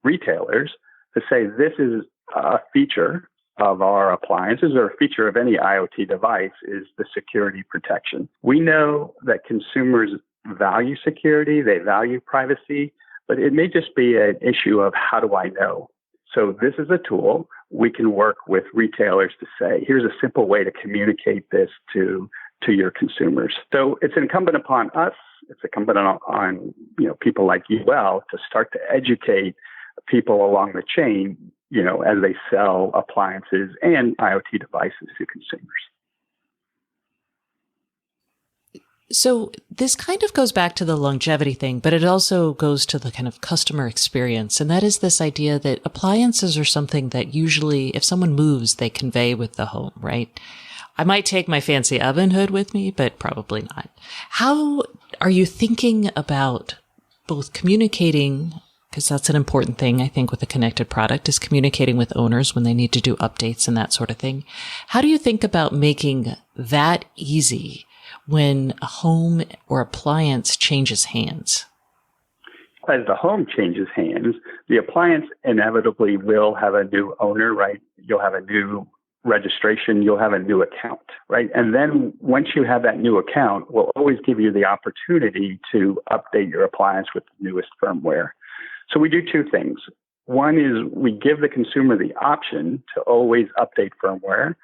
retailers to say this is a feature of our appliances or a feature of any IoT device is the security protection. We know that consumers value security, they value privacy, but it may just be an issue of how do I know? So this is a tool. We can work with retailers to say, here's a simple way to communicate this to your consumers. So it's incumbent upon us, it's incumbent on people like UL to start to educate people along the chain, as they sell appliances and IoT devices to consumers. So this kind of goes back to the longevity thing, but it also goes to the kind of customer experience. And that is this idea that appliances are something that usually, if someone moves, they convey with the home, right? I might take my fancy oven hood with me, but probably not. How are you thinking about both communicating, because that's an important thing, I think, with a connected product, is communicating with owners when they need to do updates and that sort of thing. How do you think about making that easy when a home or appliance changes hands? As the home changes hands, the appliance inevitably will have a new owner, right? You'll have a new registration, you'll have a new account, right? And then once you have that new account, we'll always give you the opportunity to update your appliance with the newest firmware. So we do two things. One is we give the consumer the option to always update firmware.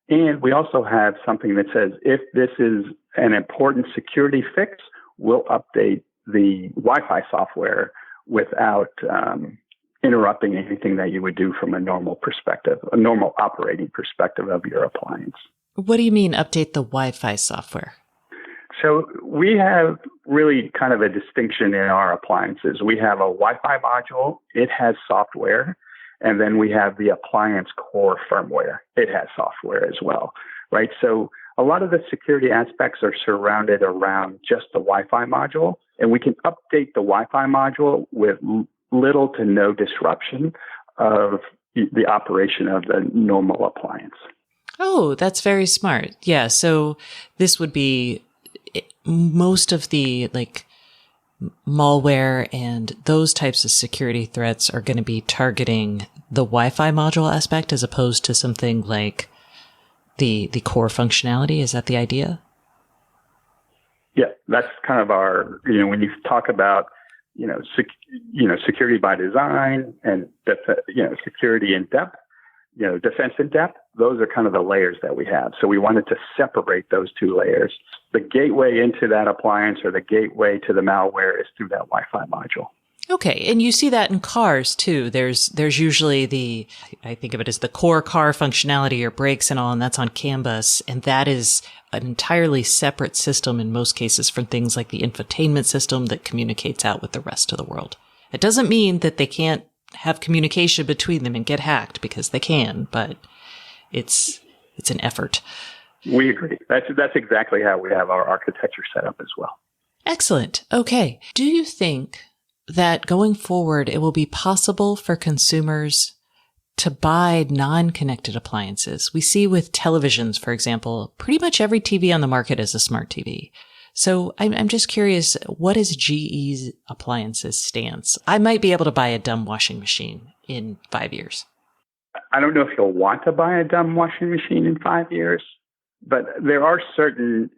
And we also have something that says if this is an important security fix, we'll update the Wi-Fi software without interrupting anything that you would do from a normal perspective, a normal operating perspective of your appliance. What do you mean update the Wi-Fi software? So we have really kind of a distinction in our appliances. We have a Wi-Fi module. It has software. And then we have the appliance core firmware. It has software as well, right? So a lot of the security aspects are surrounded around just the Wi-Fi module. And we can update the Wi-Fi module with little to no disruption of the operation of the normal appliance. Oh, that's very smart. Yeah. So this would be most of the malware and those types of security threats are going to be targeting the Wi-Fi module aspect as opposed to something like the core functionality. Is that the idea? Yeah, that's kind of our, when you talk about, security by design and, security in depth, defense in depth, those are kind of the layers that we have. So we wanted to separate those two layers. The gateway into that appliance or the gateway to the malware is through that Wi-Fi module. Okay. And you see that in cars too. There's usually I think of it as the core car functionality or brakes and all, and that's on CAN bus. And that is an entirely separate system in most cases from things like the infotainment system that communicates out with the rest of the world. It doesn't mean that they can't have communication between them and get hacked, because they can, but it's an effort. We agree. That's exactly how we have our architecture set up as well. Excellent. Okay. Do you think that going forward, it will be possible for consumers to buy non-connected appliances? We see with televisions, for example, pretty much every TV on the market is a smart TV. So I'm just curious, what is GE's appliances stance? I might be able to buy a dumb washing machine in 5 years. I don't know if you'll want to buy a dumb washing machine in 5 years, but there are certain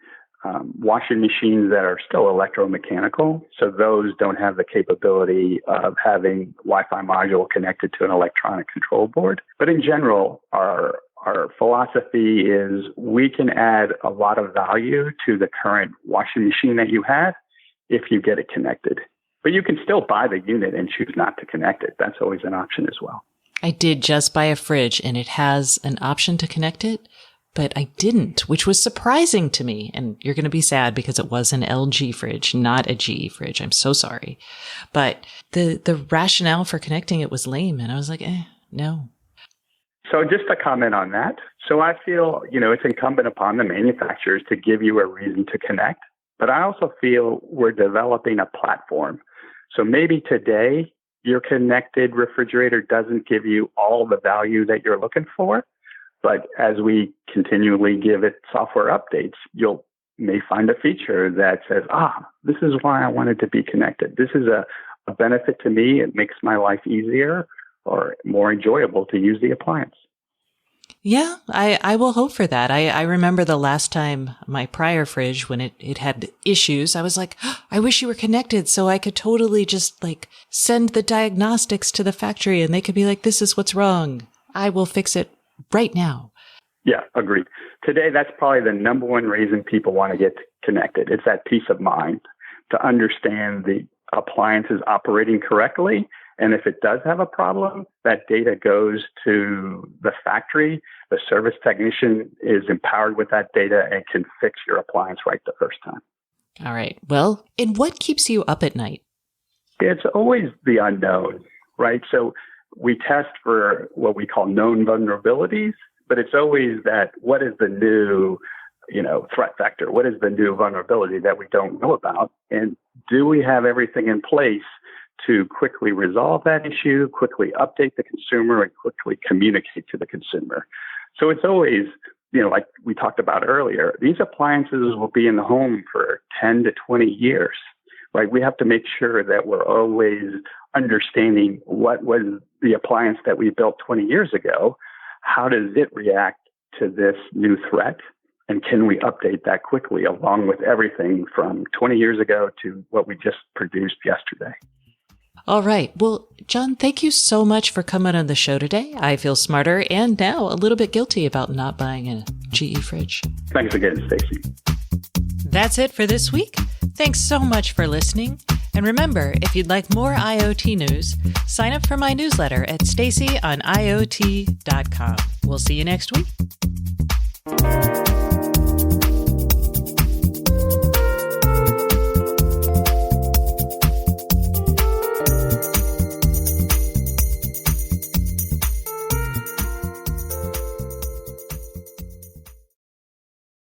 washing machines that are still electromechanical. So those don't have the capability of having Wi-Fi module connected to an electronic control board. But in general, our philosophy is we can add a lot of value to the current washing machine that you have if you get it connected. But you can still buy the unit and choose not to connect it. That's always an option as well. I did just buy a fridge and it has an option to connect it, but I didn't, which was surprising to me. And you're going to be sad because it was an LG fridge, not a GE fridge. I'm so sorry. But the rationale for connecting it was lame. And I was like, no. So just a comment on that. So I feel, it's incumbent upon the manufacturers to give you a reason to connect. But I also feel we're developing a platform. So maybe today your connected refrigerator doesn't give you all the value that you're looking for. But as we continually give it software updates, you'll may find a feature that says, this is why I wanted to be connected. This is a benefit to me. It makes my life easier or more enjoyable to use the appliance. Yeah, I will hope for that. I remember the last time my prior fridge, when it had issues, I was like, I wish you were connected so I could totally just like send the diagnostics to the factory and they could be like, this is what's wrong. I will fix it right now. Yeah, agreed. Today, that's probably the number one reason people want to get connected. It's that peace of mind to understand the appliance is operating correctly. And if it does have a problem, that data goes to the factory. The service technician is empowered with that data and can fix your appliance right the first time. All right. Well, and what keeps you up at night? It's always the unknown, right? So we test for what we call known vulnerabilities, but it's always that what is the new, threat vector? What is the new vulnerability that we don't know about? And do we have everything in place to quickly resolve that issue, quickly update the consumer, and quickly communicate to the consumer? So it's always, like we talked about earlier, these appliances will be in the home for 10 to 20 years, right? We have to make sure that we're always understanding what was the appliance that we built 20 years ago. How does it react to this new threat? And can we update that quickly along with everything from 20 years ago to what we just produced yesterday? All right. Well, John, thank you so much for coming on the show today. I feel smarter and now a little bit guilty about not buying a GE fridge. Thanks again, Stacey. That's it for this week. Thanks so much for listening. And remember, if you'd like more IoT news, sign up for my newsletter at stacyoniot.com. We'll see you next week.